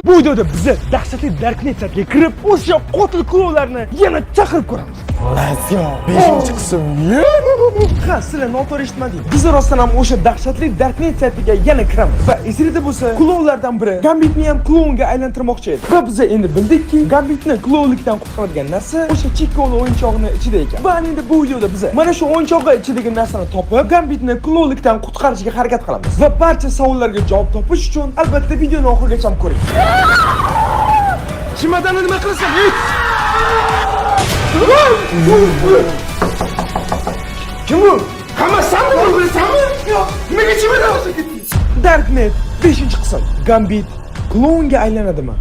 Bu videoda bizni dahshatli Darknet saytiga kirib, o'sha qotil kulovlarni yana chaqirib ko'ramiz. Let's go. 5-qism. Ha, sizlar noto'g'ri eshitmadingiz. Biz rostdan ham o'sha dahshatli Darknet saytiga yana kiramiz. Va esingizda bo'lsa, kulovlardan biri Gambitni ham klonga aylantirmoqchi edi. Va biz endi bildikki, Gambitni klonlikdan qutqaradigan narsa o'sha chekkovli o'yinchoqni ichida ekan. Va endi bu videoda biz mana shu o'yinchoqqa ichidagi narsani topib, Gambitni klonlikdan qutqarishga harakat qilamiz. Va barcha savollarga javob topish uchun albatta videoni oxirigacha ko'ring. Chimadani nima qilasan? Kim bu? Qamasanmi bu bilasanmi? Yo'q. Nimaga chimadan olsa ketdingiz? Darknet 5-qism. Gambit klonga aylanadimi?